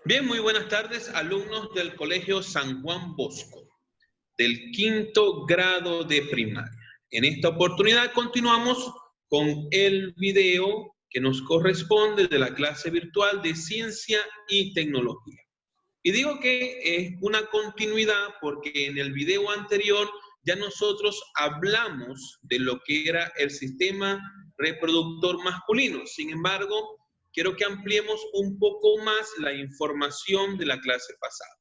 Bien, muy buenas tardes, alumnos del Colegio San Juan Bosco, del quinto grado de primaria. En esta oportunidad continuamos con el video que nos corresponde de la clase virtual de Ciencia y Tecnología. Y digo que es una continuidad porque en el video anterior ya nosotros hablamos de lo que era el sistema reproductor masculino. Sin embargo, quiero que ampliemos un poco más la información de la clase pasada.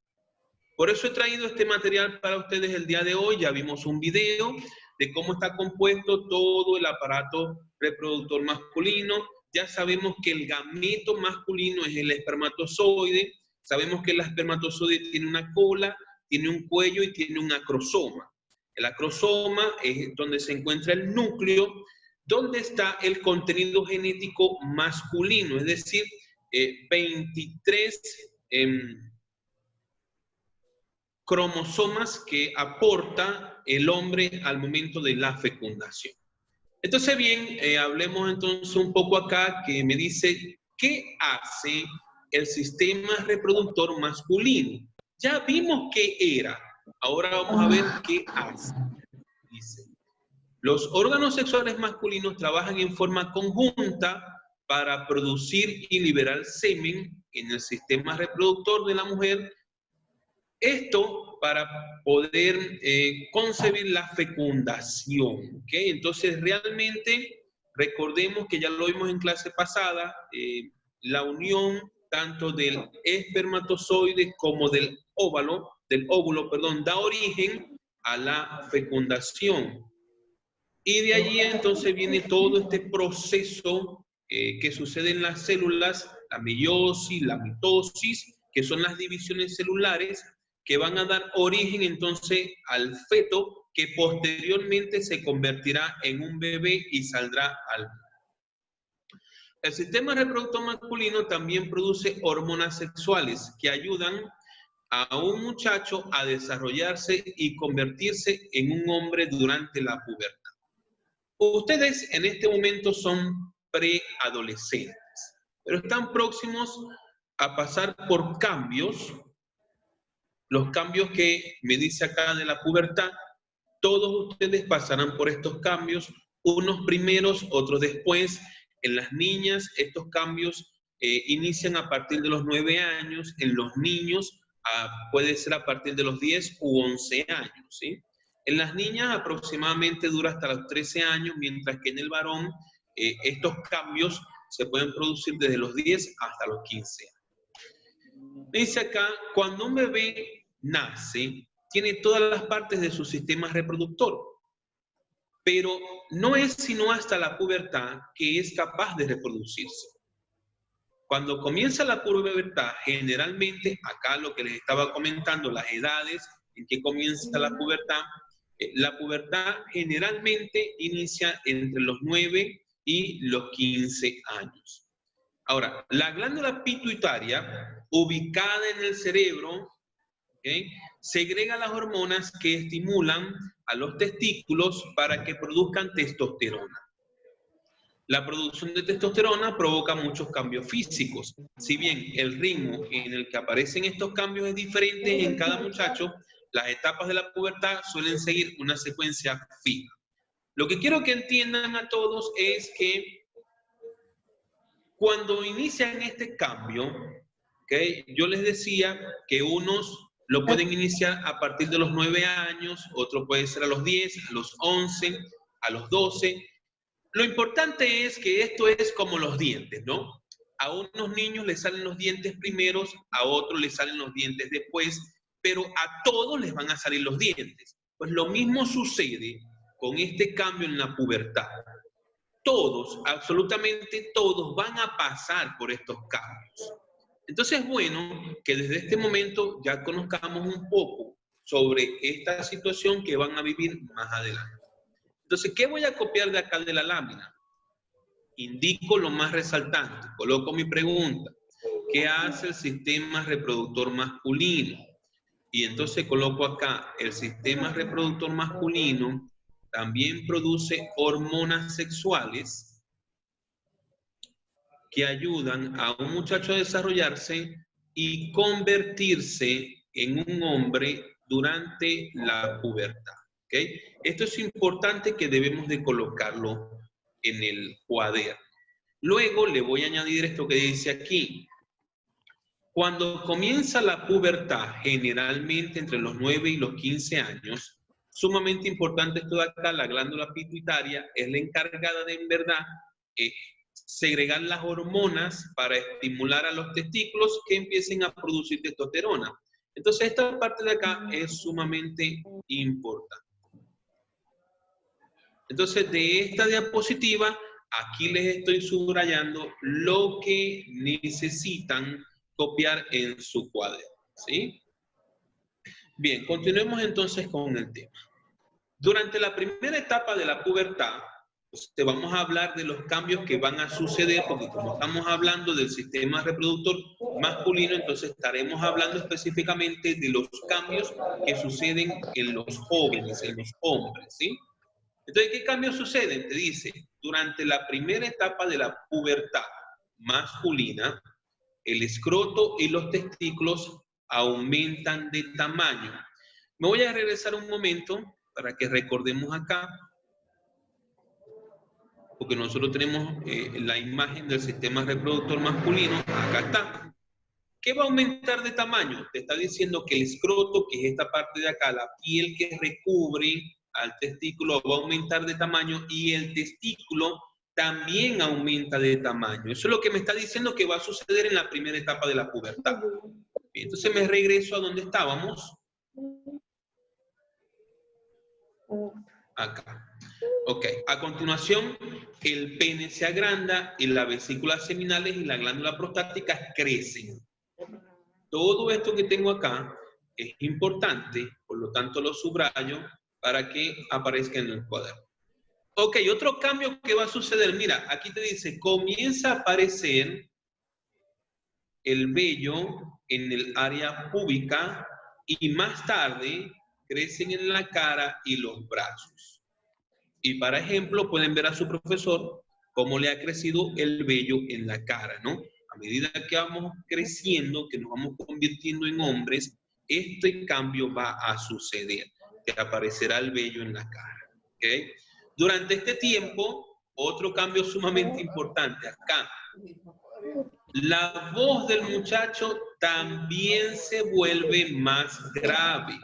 Por eso he traído este material para ustedes el día de hoy. Ya vimos un video de cómo está compuesto todo el aparato reproductor masculino. Ya sabemos que el gameto masculino es el espermatozoide. Sabemos que el espermatozoide tiene una cola, tiene un cuello y tiene un acrosoma. El acrosoma es donde se encuentra el núcleo, donde está el contenido genético masculino, es decir, 23 cromosomas que aporta el hombre al momento de la fecundación. Entonces, bien, hablemos entonces un poco acá que me dice, ¿qué hace el sistema reproductor masculino? Ya vimos qué era, ahora vamos a ver qué hace. Dice, los órganos sexuales masculinos trabajan en forma conjunta para producir y liberar semen en el sistema reproductor de la mujer. Esto para poder concebir la fecundación, ¿ok? Entonces, realmente, recordemos que ya lo vimos en clase pasada, la unión tanto del espermatozoide como del óvulo, da origen a la fecundación. Y de allí entonces viene todo este proceso que sucede en las células, la meiosis, la mitosis, que son las divisiones celulares, que van a dar origen entonces al feto que posteriormente se convertirá en un bebé y saldrá al mundo. El sistema reproductor masculino también produce hormonas sexuales que ayudan a un muchacho a desarrollarse y convertirse en un hombre durante la pubertad. Ustedes en este momento son preadolescentes, pero están próximos a pasar por cambios. Los cambios que me dice acá de la pubertad, todos ustedes pasarán por estos cambios, unos primeros, otros después. En las niñas, estos cambios inician a partir de los 9 años, en los niños puede ser a partir de los 10 u 11 años, ¿sí? En las niñas aproximadamente dura hasta los 13 años, mientras que en el varón estos cambios se pueden producir desde los 10 hasta los 15 años. Dice acá, cuando un bebé nace, tiene todas las partes de su sistema reproductor, pero no es sino hasta la pubertad que es capaz de reproducirse. Cuando comienza la pubertad, generalmente, acá lo que les estaba comentando, las edades en que comienza la pubertad generalmente inicia entre los 9 y los 15 años. Ahora, la glándula pituitaria, ubicada en el cerebro, ¿okay?, segrega las hormonas que estimulan a los testículos para que produzcan testosterona. La producción de testosterona provoca muchos cambios físicos. Si bien el ritmo en el que aparecen estos cambios es diferente en cada muchacho, las etapas de la pubertad suelen seguir una secuencia fija. Lo que quiero que entiendan a todos es que cuando inician este cambio, ¿okay?, yo les decía que unos lo pueden iniciar a partir de los 9 años, otro puede ser a los 10, a los 11, a los 12. Lo importante es que esto es como los dientes, ¿no? A unos niños les salen los dientes primeros, a otros les salen los dientes después, pero a todos les van a salir los dientes. Pues lo mismo sucede con este cambio en la pubertad. Todos, absolutamente todos, van a pasar por estos cambios. Entonces es bueno que desde este momento ya conozcamos un poco sobre esta situación que van a vivir más adelante. Entonces, ¿qué voy a copiar de acá de la lámina? Indico lo más resaltante, coloco mi pregunta. ¿Qué hace el sistema reproductor masculino? Y entonces coloco acá, el sistema reproductor masculino también produce hormonas sexuales que ayudan a un muchacho a desarrollarse y convertirse en un hombre durante la pubertad. ¿Okay? Esto es importante que debemos de colocarlo en el cuaderno. Luego le voy a añadir esto que dice aquí. Cuando comienza la pubertad, generalmente entre los 9 y los 15 años, sumamente importante esto de acá, la glándula pituitaria es la encargada de, en verdad, segregar las hormonas para estimular a los testículos que empiecen a producir testosterona. Entonces, esta parte de acá es sumamente importante. Entonces, de esta diapositiva, aquí les estoy subrayando lo que necesitan copiar en su cuaderno, ¿sí? Bien, continuemos entonces con el tema. Durante la primera etapa de la pubertad, pues, te vamos a hablar de los cambios que van a suceder, porque como estamos hablando del sistema reproductor masculino, entonces estaremos hablando específicamente de los cambios que suceden en los jóvenes, en los hombres, ¿sí? Entonces, ¿qué cambios suceden? Te dice, durante la primera etapa de la pubertad masculina, el escroto y los testículos aumentan de tamaño. Me voy a regresar un momento para que recordemos acá, porque nosotros tenemos la imagen del sistema reproductor masculino, acá está. ¿Qué va a aumentar de tamaño? Te está diciendo que el escroto, que es esta parte de acá, la piel que recubre al testículo, va a aumentar de tamaño y el testículo también aumenta de tamaño. Eso es lo que me está diciendo que va a suceder en la primera etapa de la pubertad. Entonces me regreso a donde estábamos. Acá. Ok, a continuación, el pene se agranda y las vesículas seminales y la glándula prostática crecen. Todo esto que tengo acá es importante, por lo tanto lo subrayo para que aparezca en el cuaderno. Ok, otro cambio que va a suceder, mira, aquí te dice, comienza a aparecer el vello en el área púbica y más tarde crecen en la cara y los brazos. Y para ejemplo, pueden ver a su profesor cómo le ha crecido el vello en la cara, ¿no? A medida que vamos creciendo, que nos vamos convirtiendo en hombres, este cambio va a suceder, que aparecerá el vello en la cara, ¿ok? Durante este tiempo, otro cambio sumamente importante acá. La voz del muchacho también se vuelve más grave.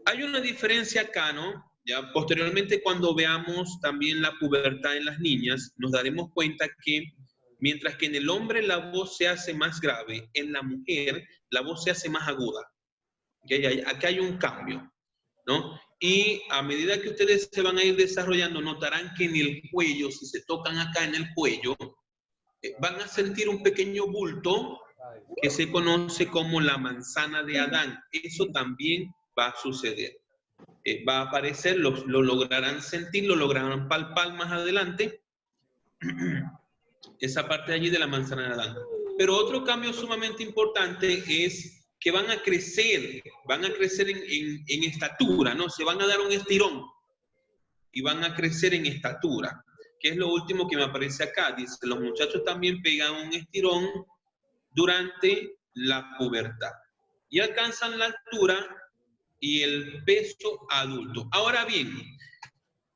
Hay una diferencia acá, ¿no? Ya posteriormente, cuando veamos también la pubertad en las niñas, nos daremos cuenta que mientras que en el hombre la voz se hace más grave, en la mujer la voz se hace más aguda. Aquí hay un cambio, ¿no? Y a medida que ustedes se van a ir desarrollando, notarán que en el cuello, si se tocan acá en el cuello, van a sentir un pequeño bulto que se conoce como la manzana de Adán. Eso también va a suceder. Va a aparecer, lo lograrán sentir, lo lograrán palpar más adelante, esa parte de allí de la manzana de Adán. Pero otro cambio sumamente importante es que van a crecer en estatura, ¿no? Se van a dar un estirón y van a crecer en estatura, que es lo último que me aparece acá. Dice, los muchachos también pegan un estirón durante la pubertad y alcanzan la altura y el peso adulto. Ahora bien,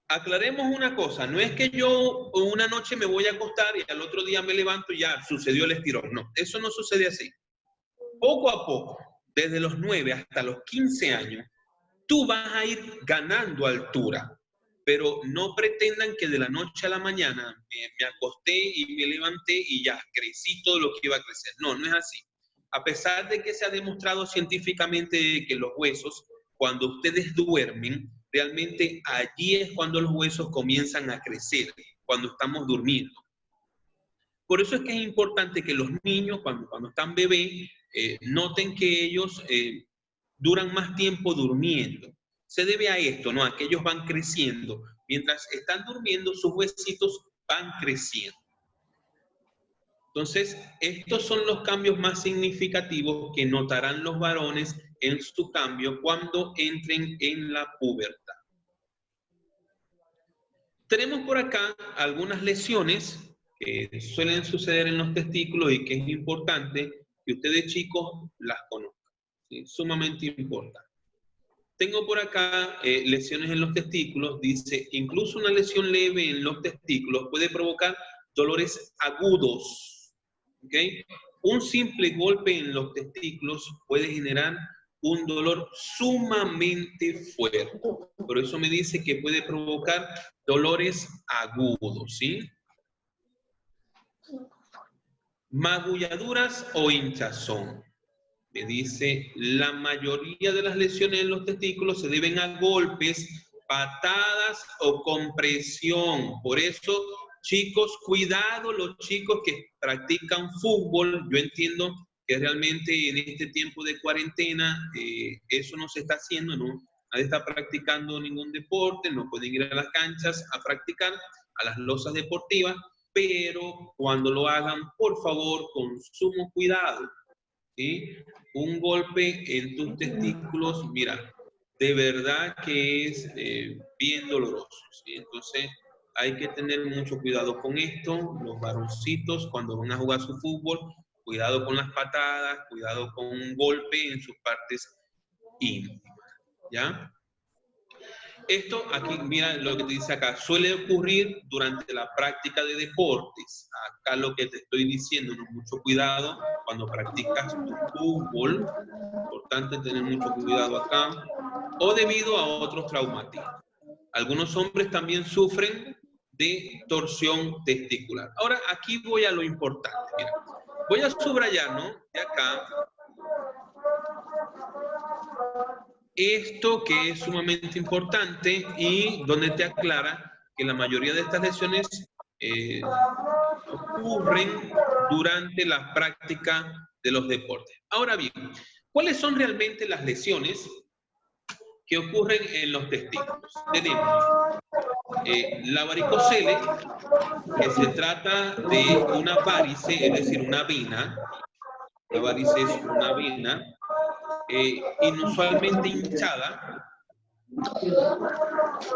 aclaremos una cosa, no es que yo una noche me voy a acostar y al otro día me levanto y ya sucedió el estirón. No, eso no sucede así. Poco a poco, desde los 9 hasta los 15 años, tú vas a ir ganando altura, pero no pretendan que de la noche a la mañana me acosté y me levanté y ya crecí todo lo que iba a crecer. No, no es así. A pesar de que se ha demostrado científicamente que los huesos, cuando ustedes duermen, realmente allí es cuando los huesos comienzan a crecer, cuando estamos durmiendo. Por eso es que es importante que los niños, cuando están bebés, noten que ellos duran más tiempo durmiendo. Se debe a esto, ¿no? A que ellos van creciendo. Mientras están durmiendo, sus huesitos van creciendo. Entonces, estos son los cambios más significativos que notarán los varones en su cambio cuando entren en la pubertad. Tenemos por acá algunas lesiones que suelen suceder en los testículos y que es importante que ustedes chicos las conozcan. ¿Sí? Sumamente importante. Tengo por acá lesiones en los testículos. Dice, incluso una lesión leve en los testículos puede provocar dolores agudos. ¿Ok? Un simple golpe en los testículos puede generar un dolor sumamente fuerte. Por eso me dice que puede provocar dolores agudos, ¿sí? Magulladuras o hinchazón. Me dice, la mayoría de las lesiones en los testículos se deben a golpes, patadas o compresión. Por eso, chicos, cuidado los chicos que practican fútbol. Yo entiendo que realmente en este tiempo de cuarentena eso no se está haciendo, ¿no? Nadie está practicando ningún deporte, no pueden ir a las canchas a practicar, a las losas deportivas, pero cuando lo hagan, por favor, con sumo cuidado. ¿Sí? Un golpe en tus testículos, mira, de verdad que es bien doloroso, ¿sí? Entonces hay que tener mucho cuidado con esto. Los varoncitos cuando van a jugar su fútbol, cuidado con las patadas, cuidado con un golpe en sus partes íntimas, ¿ya? Esto aquí, mira lo que te dice acá, suele ocurrir durante la práctica de deportes. Acá lo que te estoy diciendo, ¿no? Mucho cuidado cuando practicas tu fútbol, importante tener mucho cuidado acá, o debido a otros traumatismos. Algunos hombres también sufren de torsión testicular. Ahora, aquí voy a lo importante, mira. Voy a subrayar, ¿no? De acá, esto que es sumamente importante y donde te aclara que la mayoría de estas lesiones ocurren durante la práctica de los deportes. Ahora bien, ¿cuáles son realmente las lesiones que ocurren en los testículos? Tenemos la varicocele, que se trata de una varice, es decir, una vena. La varice es una vena inusualmente hinchada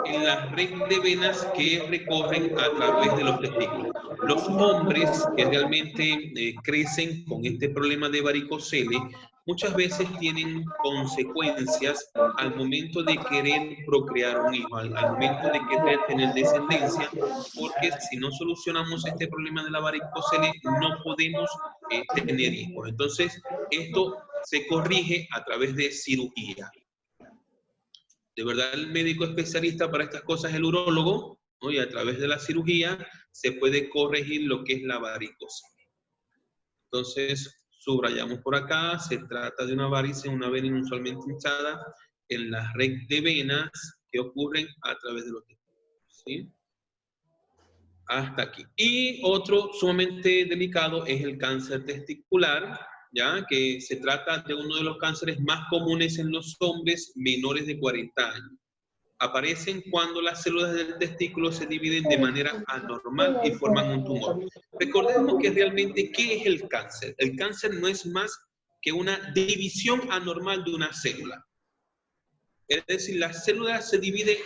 en la red de venas que recorren a través de los testículos. Los hombres que realmente crecen con este problema de varicocele muchas veces tienen consecuencias al momento de querer procrear un hijo, al momento de querer tener descendencia, porque si no solucionamos este problema de la varicocele no podemos tener hijos. Entonces, esto se corrige a través de cirugía. De verdad, el médico especialista para estas cosas es el urólogo, ¿no? Y a través de la cirugía se puede corregir lo que es la varicocele. Entonces, subrayamos por acá, se trata de una varice, una vena inusualmente hinchada en la red de venas que ocurren a través de los testículos, ¿sí? Hasta aquí. Y otro sumamente delicado es el cáncer testicular, ¿ya? Que se trata de uno de los cánceres más comunes en los hombres menores de 40 años. Aparecen cuando las células del testículo se dividen de manera anormal y forman un tumor. Recordemos que realmente, ¿qué es el cáncer? El cáncer no es más que una división anormal de una célula. Es decir, las células se dividen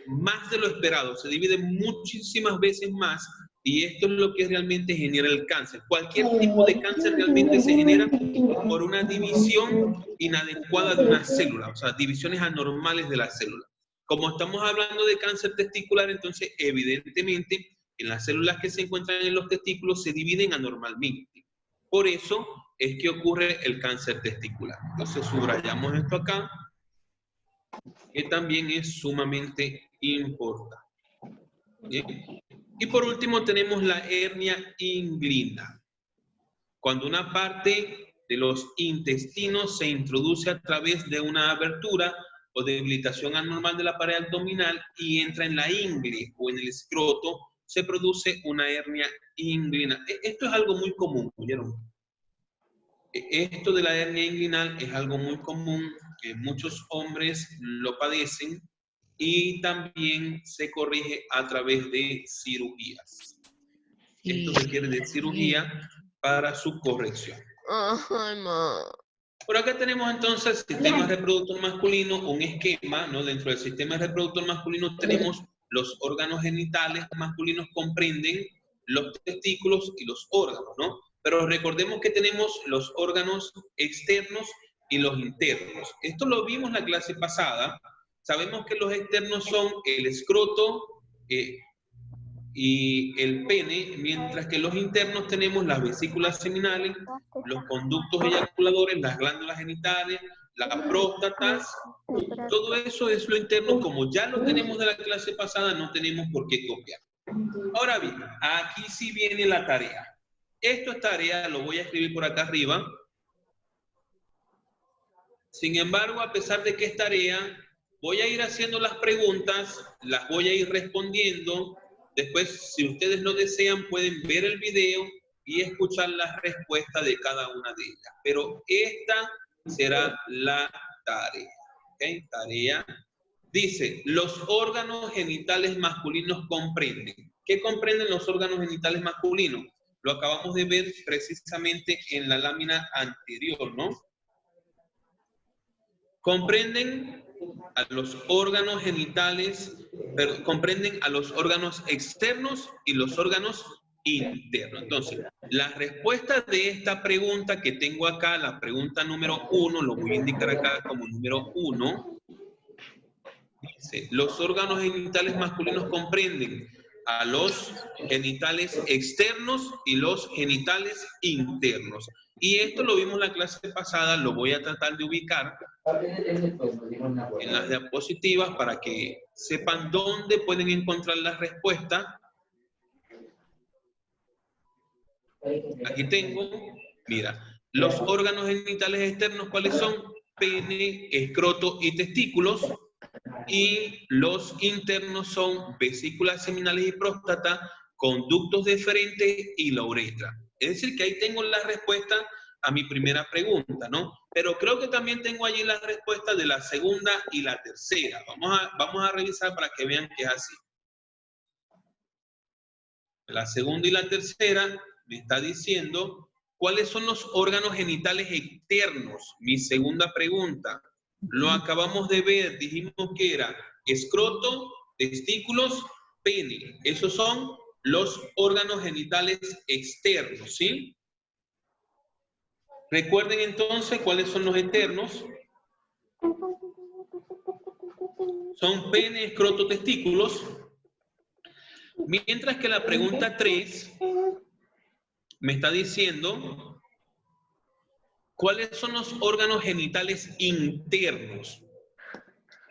más de lo esperado, se dividen muchísimas veces más, y esto es lo que realmente genera el cáncer. Cualquier tipo de cáncer realmente se genera por una división inadecuada de una célula, o sea, divisiones anormales de la célula. Como estamos hablando de cáncer testicular, entonces evidentemente en las células que se encuentran en los testículos se dividen anormalmente. Por eso es que ocurre el cáncer testicular. Entonces subrayamos esto acá, que también es sumamente importante. ¿Bien? Y por último tenemos la hernia inguinal. Cuando una parte de los intestinos se introduce a través de una abertura o debilitación anormal de la pared abdominal y entra en la ingle o en el escroto, se produce una hernia inguinal. Esto es algo muy común, ¿oyeron? Esto de la hernia inguinal es algo muy común, que muchos hombres lo padecen y también se corrige a través de cirugías. Sí. Esto requiere de cirugía para su corrección. Por acá tenemos entonces el sistema reproductor masculino, un esquema, ¿no? Dentro del sistema reproductor masculino tenemos los órganos genitales masculinos, comprenden los testículos y los órganos, ¿no? Pero recordemos que tenemos los órganos externos y los internos. Esto lo vimos en la clase pasada. Sabemos que los externos son el escroto y el pene, mientras que los internos tenemos las vesículas seminales, los conductos eyaculadores, las glándulas genitales, las próstatas. Todo eso es lo interno. Como ya lo tenemos de la clase pasada, no tenemos por qué copiar. Ahora bien, aquí sí viene la tarea. Esto es tarea, lo voy a escribir por acá arriba. Sin embargo, a pesar de que es tarea, voy a ir haciendo las preguntas, las voy a ir respondiendo. Después, si ustedes lo desean, pueden ver el video y escuchar las respuestas de cada una de ellas. Pero esta será la tarea. ¿Okay? Tarea. Dice, los órganos genitales masculinos comprenden. ¿Qué comprenden los órganos genitales masculinos? Lo acabamos de ver precisamente en la lámina anterior, ¿no? Comprenden a los órganos genitales, pero comprenden a los órganos externos y los órganos internos. Entonces, la respuesta de esta pregunta que tengo acá, la pregunta número 1, lo voy a indicar acá como número 1, dice, los órganos genitales masculinos comprenden a los genitales externos y los genitales internos. Y esto lo vimos en la clase pasada, lo voy a tratar de ubicar en las diapositivas para que sepan dónde pueden encontrar la respuesta. Aquí tengo, mira, los órganos genitales externos, ¿cuáles son? Pene, escroto y testículos. Y los internos son vesículas seminales y próstata, conductos deferentes y la uretra. Es decir, que ahí tengo la respuesta a mi primera pregunta, ¿no? Pero creo que también tengo allí la respuesta de la segunda y la tercera. Vamos a revisar para que vean que es así. La segunda y la tercera me está diciendo cuáles son los órganos genitales externos. Mi segunda pregunta. Lo acabamos de ver, dijimos que era escroto, testículos, pene. Esos son los órganos genitales externos, ¿sí? Recuerden entonces cuáles son los internos. Son pene, escroto, testículos. Mientras que la pregunta 3 me está diciendo cuáles son los órganos genitales internos.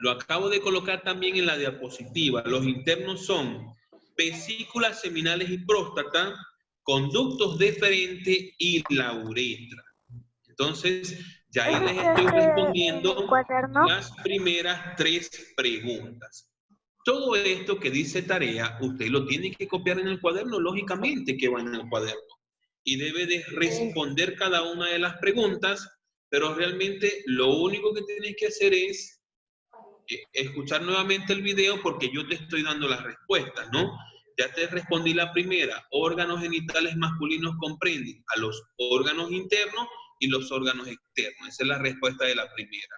Lo acabo de colocar también en la diapositiva. Los internos son vesículas seminales y próstata, conductos deferentes y la uretra. Entonces, ya ahí les estoy respondiendo las primeras 3 preguntas. Todo esto que dice tarea, usted lo tiene que copiar en el cuaderno, lógicamente que va en el cuaderno. Y debe de responder cada una de las preguntas, pero realmente lo único que tienes que hacer es escuchar nuevamente el video porque yo te estoy dando las respuestas, ¿no? Ya te respondí la primera. Órganos genitales masculinos comprenden a los órganos internos y los órganos externos. Esa es la respuesta de la primera.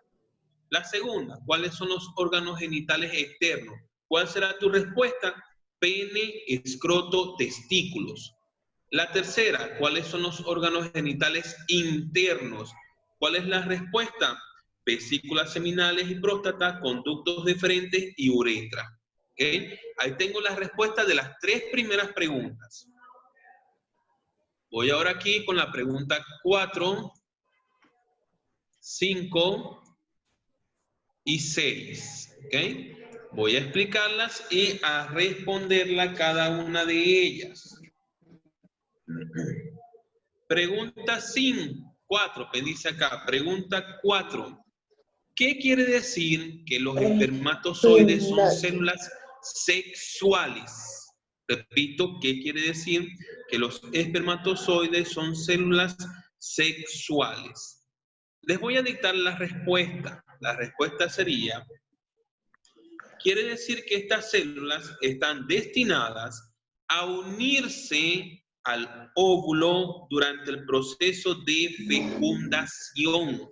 La segunda, ¿cuáles son los órganos genitales externos? ¿Cuál será tu respuesta? Pene, escroto, testículos. La tercera, ¿cuáles son los órganos genitales internos? ¿Cuál es la respuesta? Vesículas seminales y próstata, conductos deferentes y uretra. ¿Okay? Ahí tengo la respuesta de las 3 primeras preguntas. Voy ahora aquí con la pregunta 4, 5 y 6. ¿Okay? Voy a explicarlas y a responderla cada una de ellas. Pregunta 4, me dice acá, pregunta 4. ¿Qué quiere decir que los espermatozoides son células sexuales? Repito, ¿qué quiere decir que los espermatozoides son células sexuales? Les voy a dictar la respuesta. La respuesta sería, quiere decir que estas células están destinadas a unirse al óvulo durante el proceso de fecundación.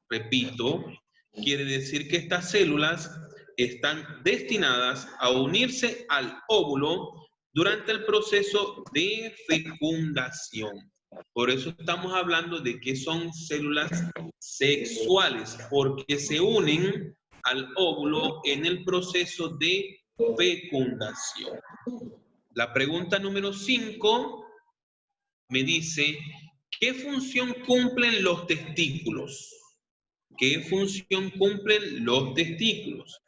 Repito, quiere decir que estas células están destinadas a unirse al óvulo durante el proceso de fecundación. Por eso estamos hablando de que son células sexuales, porque se unen al óvulo en el proceso de fecundación. La pregunta número 5 me dice, ¿qué función cumplen los testículos? ¿Qué función cumplen los testículos?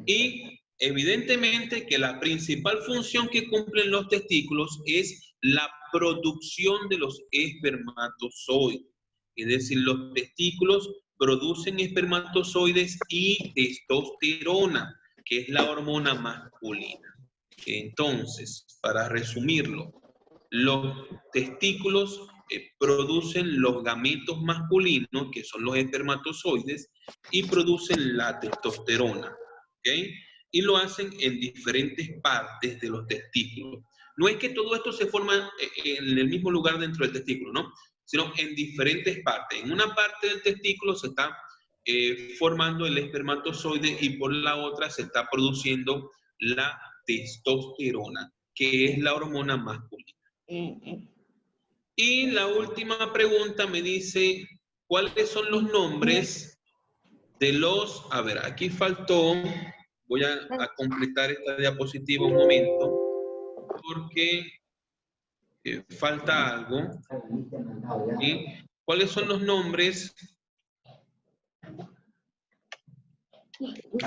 Y evidentemente que la principal función que cumplen los testículos es la producción de los espermatozoides. Es decir, los testículos producen espermatozoides y testosterona, que es la hormona masculina. Entonces, para resumirlo, los testículos producen los gametos masculinos, que son los espermatozoides, y producen la testosterona. ¿Okay? Y lo hacen en diferentes partes de los testículos. No es que todo esto se forma en el mismo lugar dentro del testículo, ¿no? Sino en diferentes partes. En una parte del testículo se está formando el espermatozoide y por la otra se está produciendo la testosterona, que es la hormona masculina. Y la última pregunta me dice, ¿cuáles son los nombres de los... A ver, aquí faltó, voy a completar esta diapositiva un momento, porque falta algo. ¿Sí? ¿Cuáles son los nombres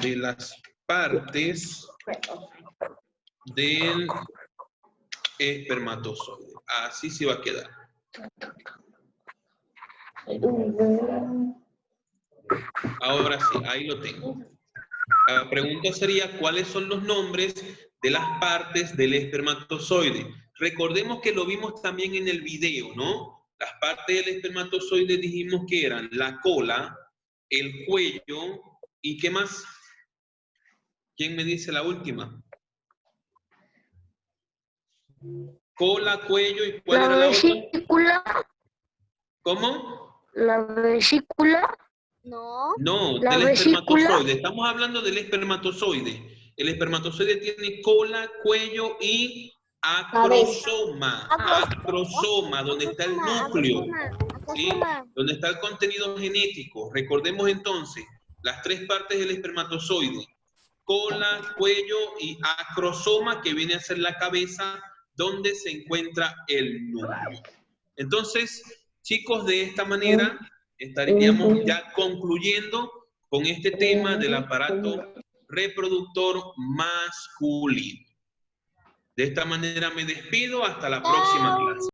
de las partes del espermatozoide? Así se va a quedar. Ahora sí, ahí lo tengo. La pregunta sería, ¿cuáles son los nombres de las partes del espermatozoide? Recordemos que lo vimos también en el video, ¿no? Las partes del espermatozoide dijimos que eran la cola, el cuello, ¿y qué más? ¿Quién me dice la última? Cola, cuello, ¿y cuál era la otra? La vesícula. ¿Cómo? La vesícula. No. No, La del vesícula. espermatozoide. Estamos hablando del espermatozoide. El espermatozoide tiene cola, cuello y acrosoma. Acrosoma, donde está el núcleo. ¿Sí? Donde está el contenido genético. Recordemos entonces las tres partes del espermatozoide. Cola, cuello y acrosoma, que viene a ser la cabeza, donde se encuentra el núcleo. Entonces, chicos, de esta manera estaríamos ya concluyendo con este tema del aparato reproductor masculino. De esta manera me despido, hasta la próxima clase.